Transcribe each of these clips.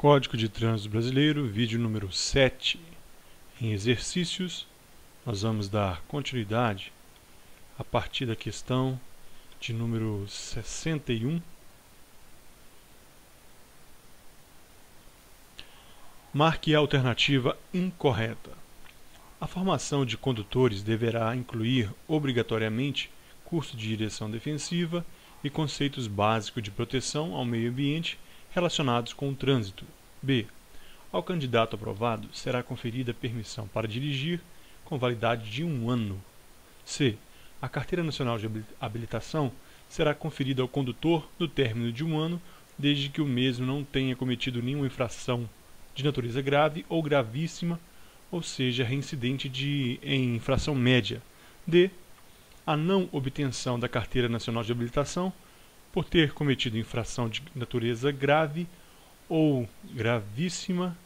Código de Trânsito Brasileiro, vídeo número 7. Em exercícios, nós vamos dar continuidade a partir da questão de número 61. Marque a alternativa incorreta. A formação de condutores deverá incluir obrigatoriamente curso de direção defensiva e conceitos básicos de proteção ao meio ambiente relacionados com o trânsito. B. Ao candidato aprovado será conferida permissão para dirigir com validade de 1 ano. C. A Carteira Nacional de Habilitação será conferida ao condutor no término de 1 ano, desde que o mesmo não tenha cometido nenhuma infração de natureza grave ou gravíssima, ou seja, reincidente em infração média. D. A não obtenção da Carteira Nacional de Habilitação por ter cometido infração de natureza grave ou gravíssima,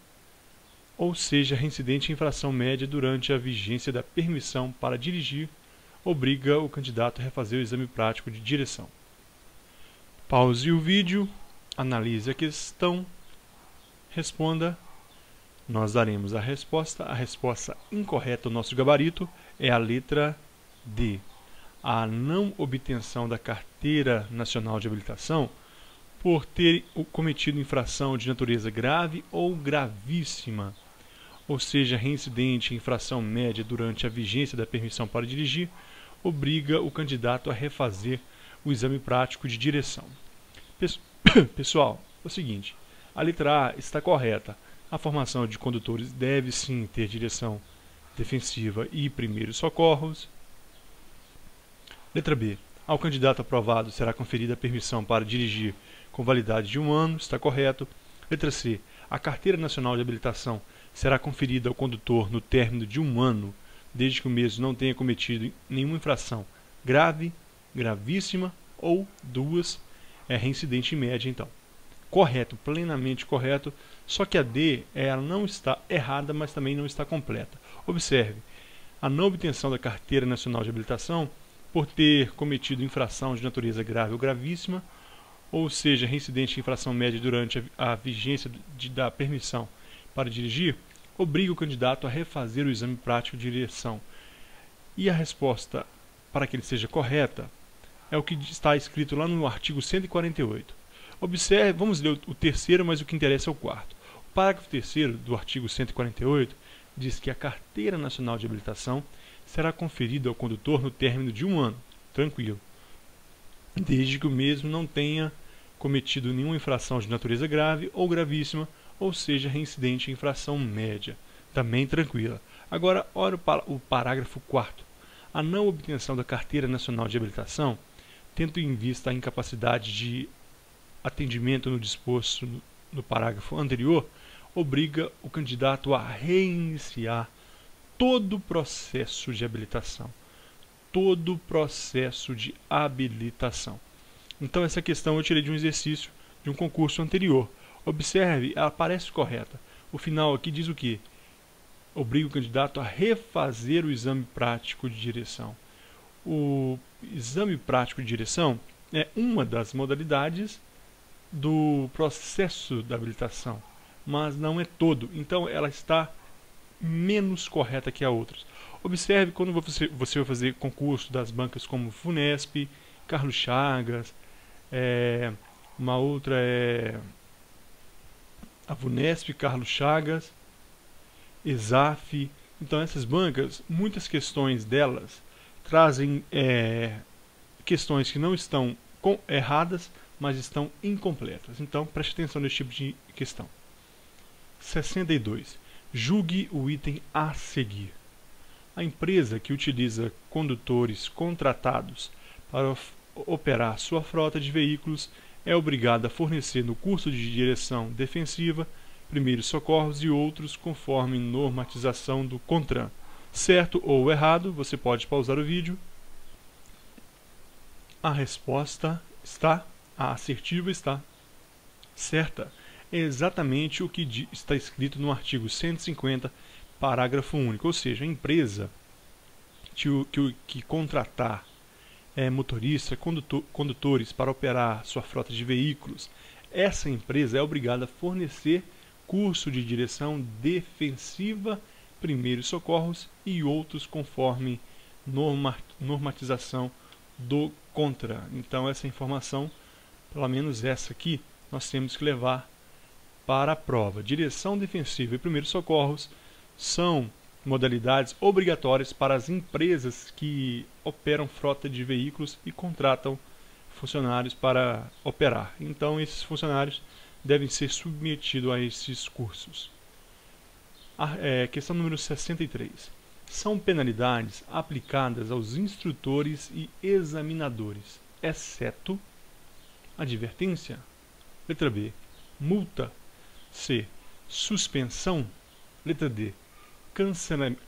ou seja, reincidente em infração média durante a vigência da permissão para dirigir, obriga o candidato a refazer o exame prático de direção. Pause o vídeo, analise a questão, responda. Nós daremos a resposta. A resposta incorreta, o nosso gabarito, é a letra D. A não obtenção da Carteira Nacional de Habilitação por ter cometido infração de natureza grave ou gravíssima, ou seja, reincidente em infração média durante a vigência da permissão para dirigir, obriga o candidato a refazer o exame prático de direção. Pessoal, é o seguinte, a letra A está correta. A formação de condutores deve sim ter direção defensiva e primeiros socorros. Letra B. Ao candidato aprovado será conferida a permissão para dirigir com validade de 1 ano, está correto. Letra C. A Carteira Nacional de Habilitação será conferida ao condutor no término de 1 ano, desde que o mesmo não tenha cometido nenhuma infração grave, gravíssima ou duas, reincidente em média, então. Correto, plenamente correto, só que a D ela não está errada, mas também não está completa. Observe, a não obtenção da Carteira Nacional de Habilitação por ter cometido infração de natureza grave ou gravíssima, ou seja, reincidente em infração média durante a vigência da permissão para dirigir, obriga o candidato a refazer o exame prático de direção. E a resposta, para que ele seja correta, é o que está escrito lá no artigo 148. Observe, vamos ler o terceiro, mas o que interessa é o quarto. O parágrafo terceiro do artigo 148 diz que a Carteira Nacional de Habilitação será conferida ao condutor no término de 1 ano, tranquilo, desde que o mesmo não tenha cometido nenhuma infração de natureza grave ou gravíssima, ou seja, reincidente em infração média, também tranquila. Agora, olha o parágrafo 4º. A não obtenção da Carteira Nacional de Habilitação, tendo em vista a incapacidade de atendimento no disposto no parágrafo anterior, obriga o candidato a reiniciar todo o processo de habilitação. Todo o processo de habilitação. Então, essa questão eu tirei de um exercício de um concurso anterior. Observe, ela parece correta. O final aqui diz o quê? Obriga o candidato a refazer o exame prático de direção. O exame prático de direção é uma das modalidades do processo da habilitação, mas não é todo. Então, ela está menos correta que a outras. Observe quando você vai fazer concurso das bancas como FUNESP, Carlos Chagas, uma outra é a FUNESP, Carlos Chagas, ESAF. Então essas bancas, muitas questões delas trazem questões que não estão erradas, mas estão incompletas. Então preste atenção nesse tipo de questão. 62. Julgue o item a seguir. A empresa que utiliza condutores contratados para operar sua frota de veículos é obrigada a fornecer no curso de direção defensiva, primeiros socorros e outros conforme normatização do CONTRAN. Certo ou errado, você pode pausar o vídeo. A resposta está, a assertiva está certa. É exatamente o que está escrito no artigo 150, parágrafo único. Ou seja, a empresa que contratar motoristas, condutores para operar sua frota de veículos, essa empresa é obrigada a fornecer curso de direção defensiva, primeiros socorros e outros conforme normatização do CONTRAN. Então essa informação, pelo menos essa aqui, nós temos que levar para a prova. Direção defensiva e primeiros socorros são modalidades obrigatórias para as empresas que operam frota de veículos e contratam funcionários para operar. Então esses funcionários devem ser submetidos a esses cursos. Questão número 63. São penalidades aplicadas aos instrutores e examinadores, exceto advertência, letra B, multa, C, suspensão, letra D,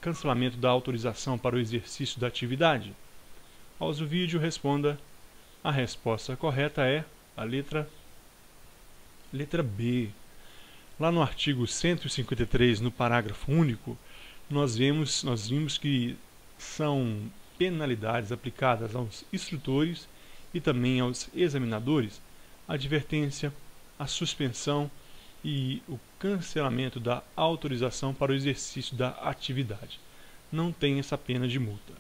cancelamento da autorização para o exercício da atividade. Após o vídeo, responda. A resposta correta é a letra B. Lá no artigo 153, no parágrafo único, nós vimos que são penalidades aplicadas aos instrutores e também aos examinadores, a advertência, a suspensão e o cancelamento da autorização para o exercício da atividade. Não tem essa pena de multa.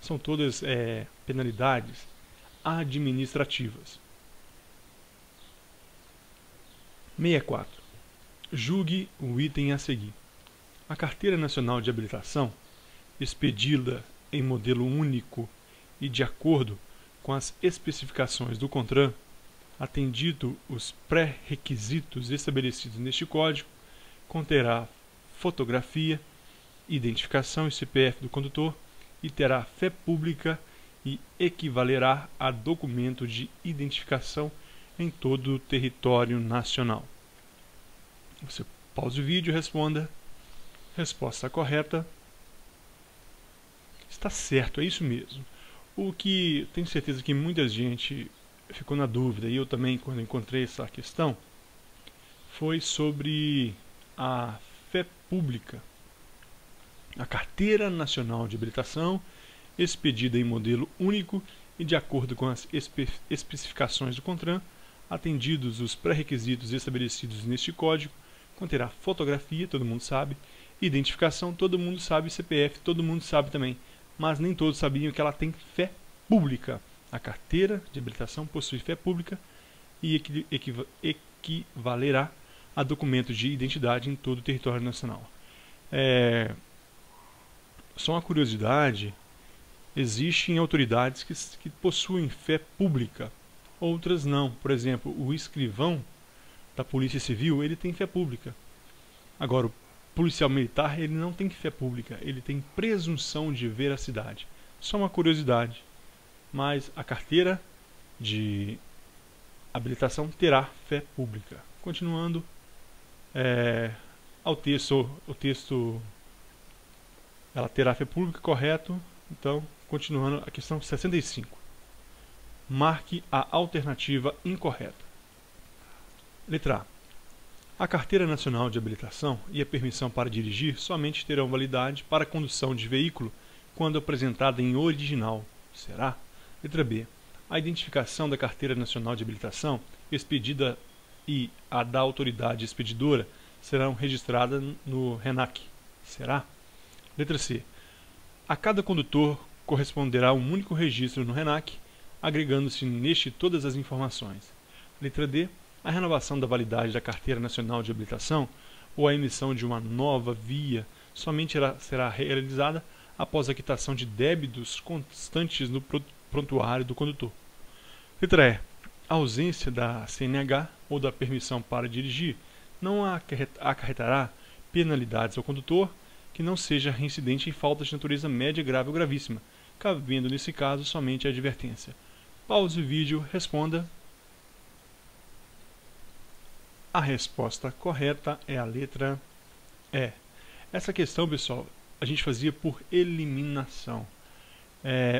São todas penalidades administrativas. 64. Julgue o item a seguir. A Carteira Nacional de Habilitação, expedida em modelo único e de acordo com as especificações do CONTRAN, atendido os pré-requisitos estabelecidos neste código, conterá fotografia, identificação e CPF do condutor e terá fé pública e equivalerá a documento de identificação em todo o território nacional. Você pausa o vídeo e responda. Resposta correta. Está certo, é isso mesmo. O que tenho certeza que muita gente ficou na dúvida, e eu também, quando encontrei essa questão, foi sobre a fé pública. A Carteira Nacional de Habilitação, expedida em modelo único e de acordo com as especificações do CONTRAN, atendidos os pré-requisitos estabelecidos neste código, conterá fotografia, todo mundo sabe, identificação, todo mundo sabe, CPF, todo mundo sabe também, mas nem todos sabiam que ela tem fé pública. A Carteira de Habilitação possui fé pública e equivalerá a documento de identidade em todo o território nacional. Só uma curiosidade, existem autoridades que possuem fé pública, outras não. Por exemplo, o escrivão da Polícia Civil, ele tem fé pública. Agora, o policial militar, ele não tem fé pública, ele tem presunção de veracidade. Só uma curiosidade. Mas a Carteira de Habilitação terá fé pública. Continuando o texto ela terá fé pública, correto. Então, continuando a questão 65. Marque a alternativa incorreta. Letra A. A Carteira Nacional de Habilitação e a permissão para dirigir somente terão validade para a condução de veículo quando apresentada em original. Será? Letra B. A identificação da Carteira Nacional de Habilitação expedida e a da autoridade expedidora serão registradas no RENAC. Será? Letra C. A cada condutor corresponderá um único registro no RENAC, agregando-se neste todas as informações. Letra D. A renovação da validade da Carteira Nacional de Habilitação ou a emissão de uma nova via somente será realizada após a quitação de débitos constantes no prontuário do condutor. Letra E. A ausência da CNH ou da permissão para dirigir não acarretará penalidades ao condutor que não seja reincidente em faltas de natureza média, grave ou gravíssima, cabendo nesse caso somente a advertência. Pause o vídeo, responda. A resposta correta é a letra E. Essa questão, pessoal, a gente fazia por eliminação.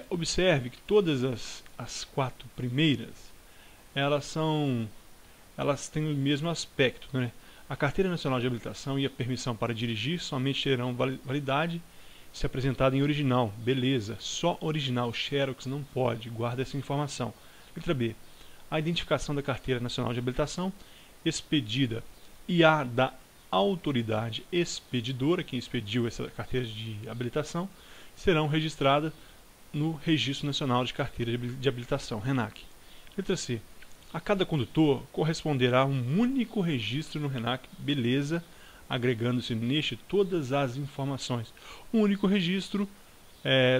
Observe que todas as quatro primeiras, elas têm o mesmo aspecto, né? A Carteira Nacional de Habilitação e a permissão para dirigir somente terão validade se apresentada em original. Beleza, só original, xerox não pode, guarda essa informação. Letra B. A identificação da Carteira Nacional de Habilitação expedida e a da autoridade expedidora, quem expediu essa carteira de habilitação, serão registradas no Registro Nacional de Carteira de Habilitação, RENAC. Letra C. A cada condutor corresponderá um único registro no RENAC, beleza, agregando-se neste todas as informações. Um único registro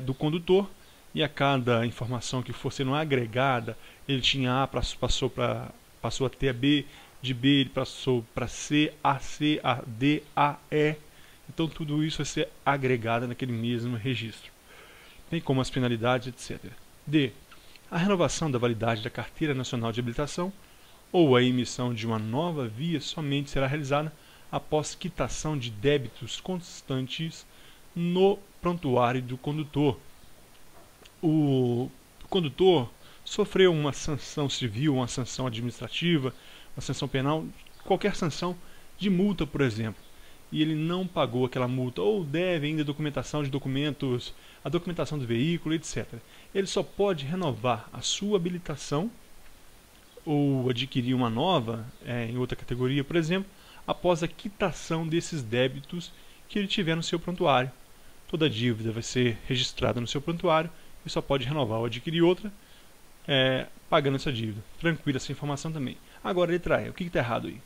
do condutor, e a cada informação que for sendo agregada, ele tinha A, passou a ter a B, de B ele passou para C, a D, a E. Então tudo isso vai ser agregado naquele mesmo registro, bem como as penalidades, etc. D. A renovação da validade da Carteira Nacional de Habilitação ou a emissão de uma nova via somente será realizada após quitação de débitos constantes no prontuário do condutor. O condutor sofreu uma sanção civil, uma sanção administrativa, uma sanção penal, qualquer sanção de multa, por exemplo, e ele não pagou aquela multa, ou deve ainda documentação de documentos, a documentação do veículo, etc. Ele só pode renovar a sua habilitação ou adquirir uma nova, em outra categoria, por exemplo, após a quitação desses débitos que ele tiver no seu prontuário. Toda dívida vai ser registrada no seu prontuário e só pode renovar ou adquirir outra pagando essa dívida. Tranquila essa informação também. Agora, letra E. O que está errado aí?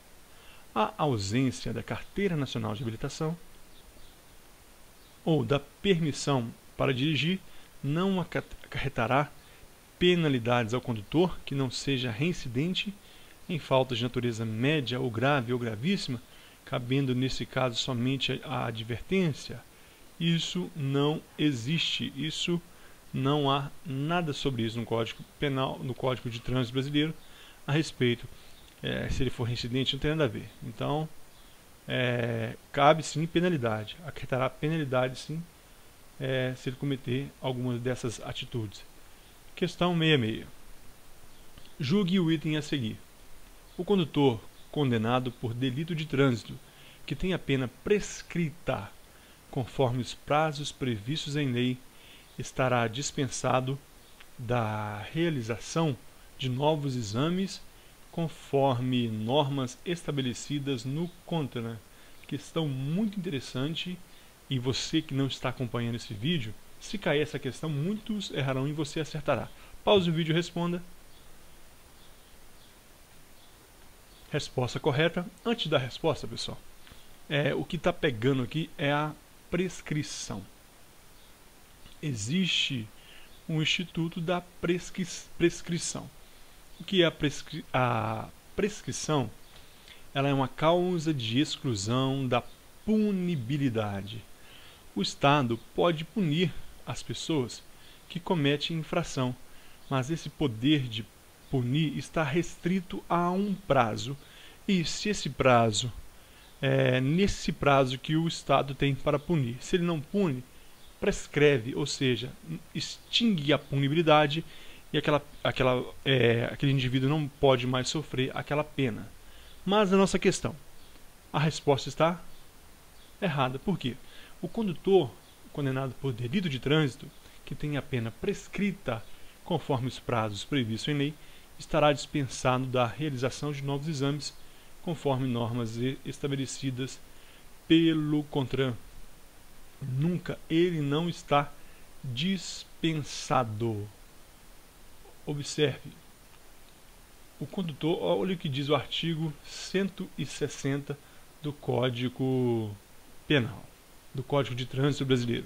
A ausência da Carteira Nacional de Habilitação ou da permissão para dirigir não acarretará penalidades ao condutor que não seja reincidente em falta de natureza média ou grave ou gravíssima, cabendo nesse caso somente a advertência. Isso não existe. Isso não há nada sobre isso no Código Penal, no Código de Trânsito Brasileiro a respeito. Se ele for reincidente, não tem nada a ver. Então, cabe sim penalidade. Acarretará penalidade sim se ele cometer algumas dessas atitudes. Questão 66. Julgue o item a seguir. O condutor condenado por delito de trânsito que tem a pena prescrita conforme os prazos previstos em lei estará dispensado da realização de novos exames conforme normas estabelecidas no CONTRAN. Questão muito interessante, e você que não está acompanhando esse vídeo, se cair essa questão, muitos errarão e você acertará. Pause o vídeo e responda. Resposta correta. Antes da resposta, pessoal, o que está pegando aqui é a prescrição. Existe um instituto da prescrição. O que é a prescrição? Ela é uma causa de exclusão da punibilidade. O Estado pode punir as pessoas que cometem infração, mas esse poder de punir está restrito a um prazo. E se esse prazo nesse prazo que o Estado tem para punir, se ele não pune, prescreve, ou seja, extingue a punibilidade e aquele indivíduo não pode mais sofrer aquela pena. Mas a nossa questão, a resposta está errada. Por quê? O condutor condenado por delito de trânsito, que tem a pena prescrita conforme os prazos previstos em lei, estará dispensado da realização de novos exames conforme normas estabelecidas pelo CONTRAN. Nunca, ele não está dispensado. Observe. O condutor, olha o que diz o artigo 160 do Código Penal, do Código de Trânsito Brasileiro.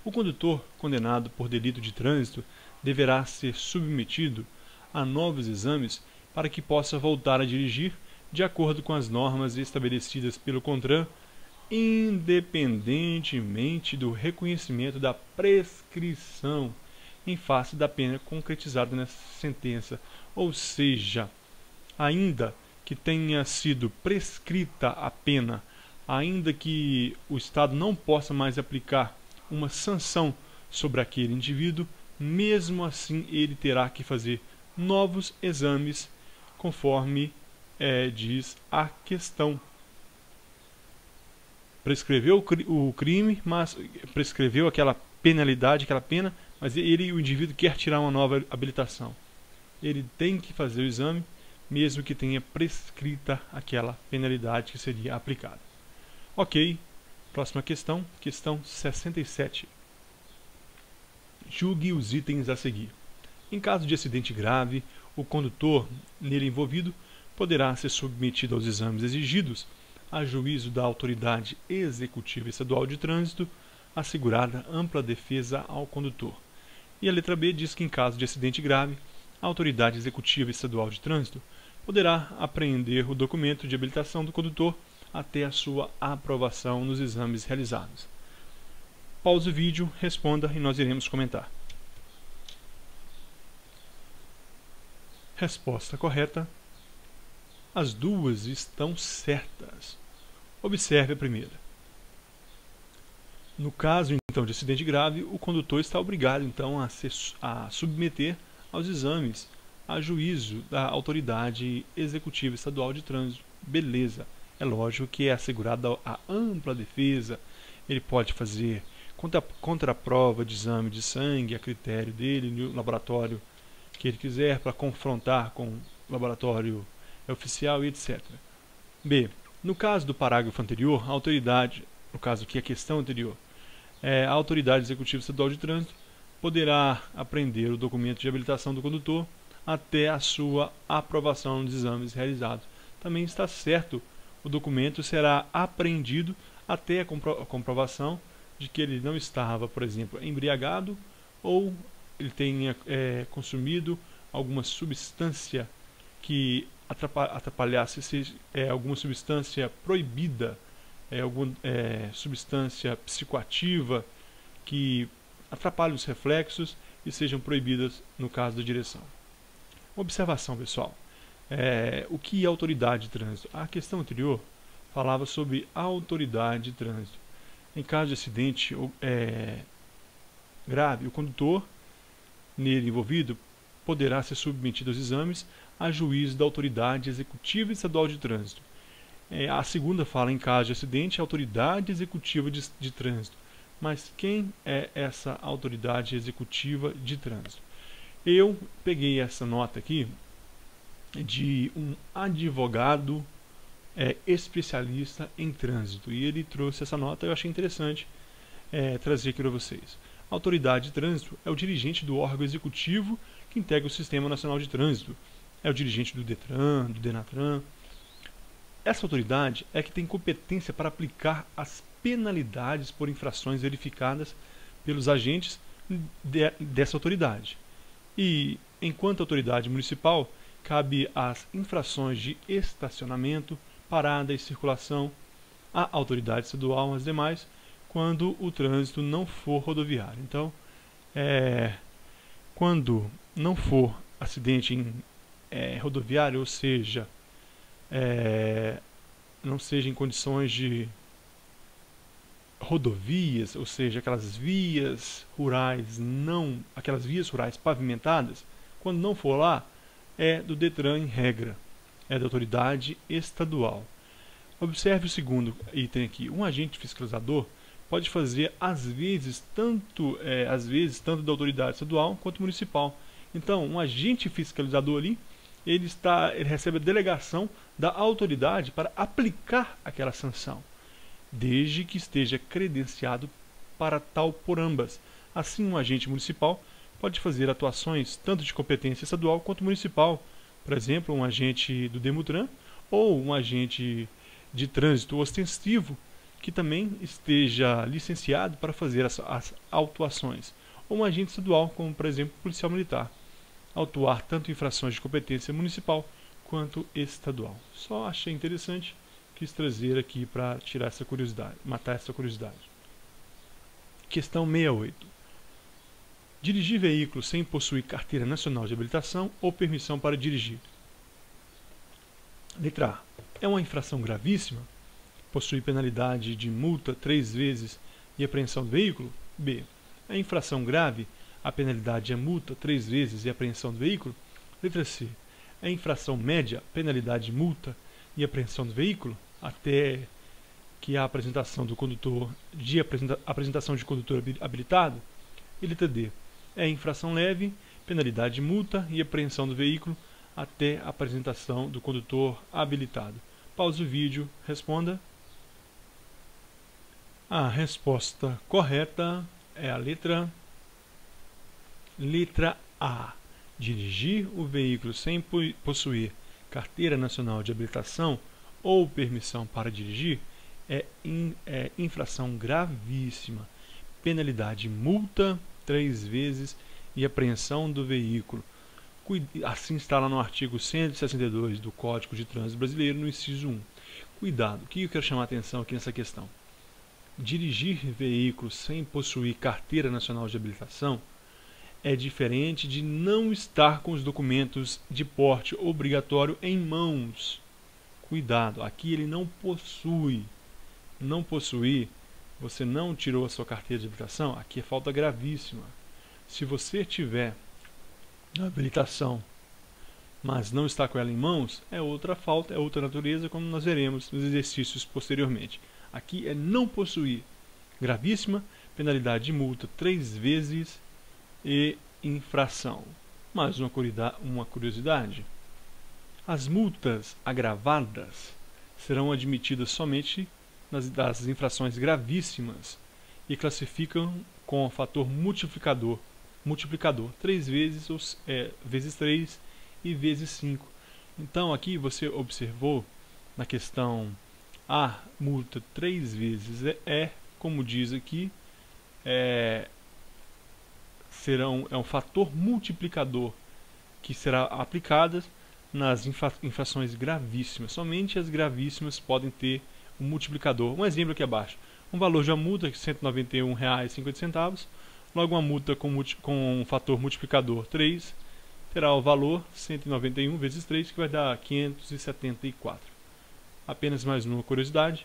O condutor condenado por delito de trânsito deverá ser submetido a novos exames para que possa voltar a dirigir de acordo com as normas estabelecidas pelo CONTRAN, independentemente do reconhecimento da prescrição em face da pena concretizada nessa sentença. Ou seja, ainda que tenha sido prescrita a pena, ainda que o Estado não possa mais aplicar uma sanção sobre aquele indivíduo, mesmo assim ele terá que fazer novos exames conforme diz a questão. Prescreveu o crime, mas prescreveu aquela penalidade, aquela pena, mas o indivíduo quer tirar uma nova habilitação. Ele tem que fazer o exame, mesmo que tenha prescrita aquela penalidade que seria aplicada. Ok. Próxima questão, questão 67. Julgue os itens a seguir. Em caso de acidente grave, o condutor nele envolvido poderá ser submetido aos exames exigidos a juízo da autoridade executiva estadual de trânsito, assegurada ampla defesa ao condutor. E a letra B diz que, em caso de acidente grave, a autoridade executiva estadual de trânsito poderá apreender o documento de habilitação do condutor até a sua aprovação nos exames realizados. Pause o vídeo, responda e nós iremos comentar. Resposta correta. As duas estão certas. Observe a primeira. No caso, então, de acidente grave, o condutor está obrigado, então, a submeter aos exames a juízo da autoridade executiva estadual de trânsito. Beleza. É lógico que é assegurada a ampla defesa. Ele pode fazer contraprova de exame de sangue a critério dele, no laboratório que ele quiser, para confrontar com o laboratório oficial e etc. B. No caso do parágrafo anterior, a autoridade, no caso aqui a questão anterior, a autoridade executiva estadual de trânsito poderá apreender o documento de habilitação do condutor até a sua aprovação nos exames realizados. Também está certo, o documento será apreendido até a comprovação de que ele não estava, por exemplo, embriagado ou ele tenha consumido alguma substância que atrapalhasse, alguma substância proibida, alguma substância psicoativa que atrapalhe os reflexos e sejam proibidas no caso da direção. Observação, pessoal. O que é autoridade de trânsito? A questão anterior falava sobre autoridade de trânsito. Em caso de acidente grave, o condutor nele envolvido poderá ser submetido aos exames a juízo da autoridade executiva estadual de trânsito. A segunda fala em caso de acidente, a autoridade executiva de trânsito. Mas quem é essa autoridade executiva de trânsito? Eu peguei essa nota aqui de um advogado especialista em trânsito, e ele trouxe essa nota. Eu achei interessante trazer aqui para vocês. A autoridade de trânsito é o dirigente do órgão executivo que integra o Sistema Nacional de Trânsito. É o dirigente do Detran, do Denatran. Essa autoridade é que tem competência para aplicar as penalidades por infrações verificadas pelos agentes dessa autoridade. E, enquanto autoridade municipal, cabe às infrações de estacionamento, parada e circulação, à autoridade estadual, as demais, quando o trânsito não for rodoviário. Então, quando não for acidente em rodoviário, ou seja, não seja em condições de rodovias, ou seja, aquelas vias rurais pavimentadas, quando não for lá, é do Detran em regra, é da autoridade estadual. Observe o segundo item aqui. Um agente fiscalizador pode fazer às vezes tanto da autoridade estadual quanto municipal. Então, um agente fiscalizador ali, ele recebe a delegação da autoridade para aplicar aquela sanção, desde que esteja credenciado para tal por ambas. Assim, um agente municipal pode fazer atuações tanto de competência estadual quanto municipal. Por exemplo, um agente do Demutran ou um agente de trânsito ostensivo que também esteja licenciado para fazer as autuações. Ou um agente estadual, como por exemplo o policial militar, autuar tanto infrações de competência municipal quanto estadual. Só achei interessante, quis trazer aqui para tirar essa curiosidade, matar essa curiosidade. Questão 68. Dirigir veículo sem possuir carteira nacional de habilitação ou permissão para dirigir. Letra A. É uma infração gravíssima? Possui penalidade de multa 3 vezes e apreensão do veículo? B. É infração grave? A penalidade é multa 3 vezes e apreensão do veículo? Letra C. É infração média? Penalidade, multa e apreensão do veículo? Até que a apresentação do condutor apresentação de condutor habilitado? E letra D. É infração leve? Penalidade, multa e apreensão do veículo até a apresentação do condutor habilitado. Pause o vídeo, responda. A resposta correta é a letra A. Dirigir o veículo sem possuir carteira nacional de habilitação ou permissão para dirigir é infração gravíssima. Penalidade: multa 3 vezes e apreensão do veículo. Assim está lá no artigo 162 do Código de Trânsito Brasileiro, no inciso 1. Cuidado, o que eu quero chamar a atenção aqui nessa questão? Dirigir veículo sem possuir carteira nacional de habilitação é diferente de não estar com os documentos de porte obrigatório em mãos. Cuidado, aqui ele não possui. Não possuir, você não tirou a sua carteira de habilitação, aqui é falta gravíssima. Se você tiver a habilitação, mas não está com ela em mãos, é outra falta, é outra natureza, como nós veremos nos exercícios posteriormente. Aqui é não possuir. Gravíssima, penalidade de multa 3 vezes e infração. Mais uma curiosidade: as multas agravadas serão admitidas somente das infrações gravíssimas e classificam com o fator multiplicador 3 vezes, vezes 3 e vezes 5. Então aqui você observou na questão A, multa 3 vezes como diz aqui, é um fator multiplicador que será aplicado nas infrações gravíssimas. Somente as gravíssimas podem ter um multiplicador. Um exemplo aqui abaixo: um valor de uma multa de R$ 191,50, logo uma multa com um fator multiplicador 3 terá o valor 191 vezes 3, que vai dar 574. Apenas mais uma curiosidade.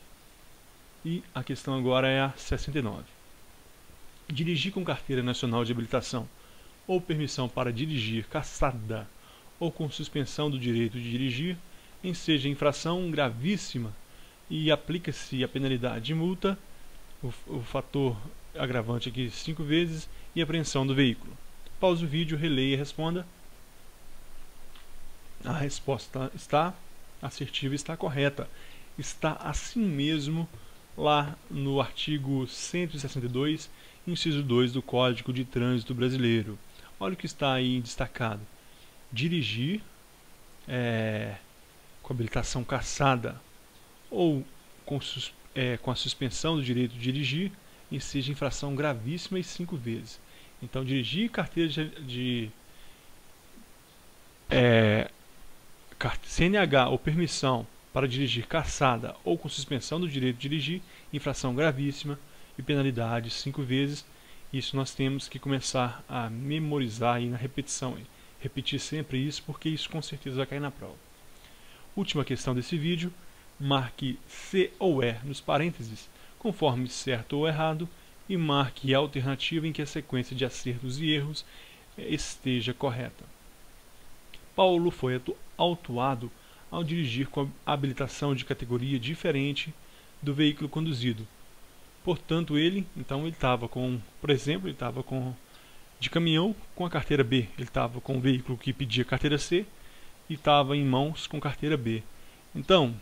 E a questão agora é a 69. Dirigir com carteira nacional de habilitação ou permissão para dirigir cassada ou com suspensão do direito de dirigir, enseja infração gravíssima e aplica-se a penalidade de multa, o fator agravante aqui 5 vezes, e apreensão do veículo. Pause o vídeo, releia e responda. A resposta está assertiva, está correta. Está assim mesmo lá no artigo 162, inciso 2 do Código de Trânsito Brasileiro. Olha o que está aí destacado: dirigir com habilitação cassada ou com a suspensão do direito de dirigir, e seja infração gravíssima e 5 vezes. Então, dirigir carteira de CNH ou permissão para dirigir cassada ou com suspensão do direito de dirigir, infração gravíssima e penalidade 5 vezes. Isso nós temos que começar a memorizar aí na repetição. Repetir sempre isso, porque isso com certeza vai cair na prova. Última questão desse vídeo: marque C ou E nos parênteses, conforme certo ou errado, e marque a alternativa em que a sequência de acertos e erros esteja correta. Paulo foi autuado ao dirigir com habilitação de categoria diferente do veículo conduzido. Portanto, ele estava com, por exemplo, ele estava de caminhão com a carteira B, ele estava com um veículo que pedia carteira C e estava em mãos com carteira B. Então,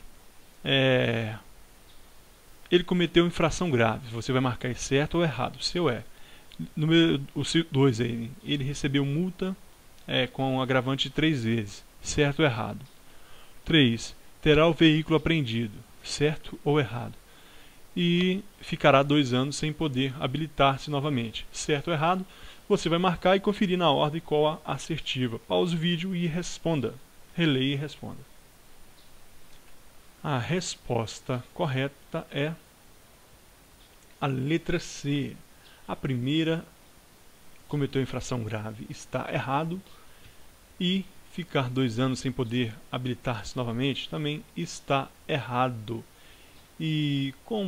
ele cometeu infração grave. Você vai marcar certo ou errado, C ou E. Número 2, ele recebeu multa com agravante 3 vezes, certo ou errado. 3. Terá o veículo apreendido, certo ou errado. E ficará 2 anos sem poder habilitar-se novamente, certo ou errado. Você vai marcar e conferir na ordem qual a assertiva. Pause o vídeo e responda. Releia e responda. A resposta correta é a letra C. A primeira, cometeu infração grave, está errado. E ficar 2 anos sem poder habilitar-se novamente também está errado. E qual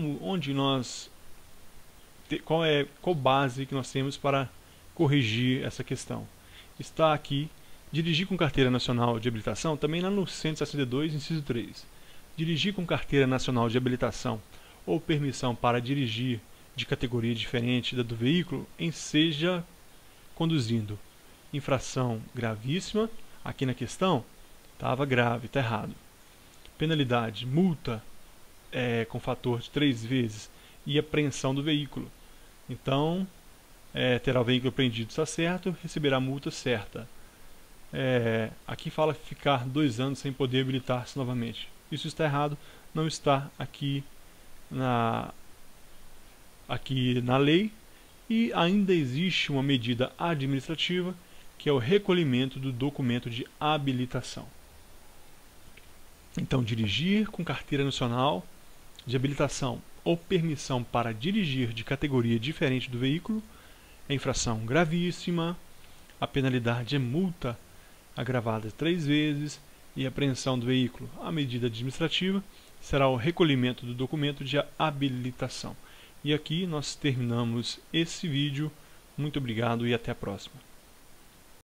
base que nós temos para corrigir essa questão? Está aqui: dirigir com carteira nacional de habilitação, também lá no 162, inciso 3. Dirigir com carteira nacional de habilitação ou permissão para dirigir de categoria diferente da do veículo, enseja conduzindo. Infração gravíssima. Aqui na questão estava grave, está errado. Penalidade: multa com fator de 3 vezes e apreensão do veículo. Então, terá o veículo apreendido, está certo, receberá a multa certa. Aqui fala ficar 2 anos sem poder habilitar-se novamente. Isso está errado, não está aqui na lei. E ainda existe uma medida administrativa, que é o recolhimento do documento de habilitação. Então, dirigir com carteira nacional de habilitação ou permissão para dirigir de categoria diferente do veículo é infração gravíssima. A penalidade é multa agravada 3 vezes e apreensão do veículo. A medida administrativa será o recolhimento do documento de habilitação. E aqui nós terminamos esse vídeo. Muito obrigado e até a próxima.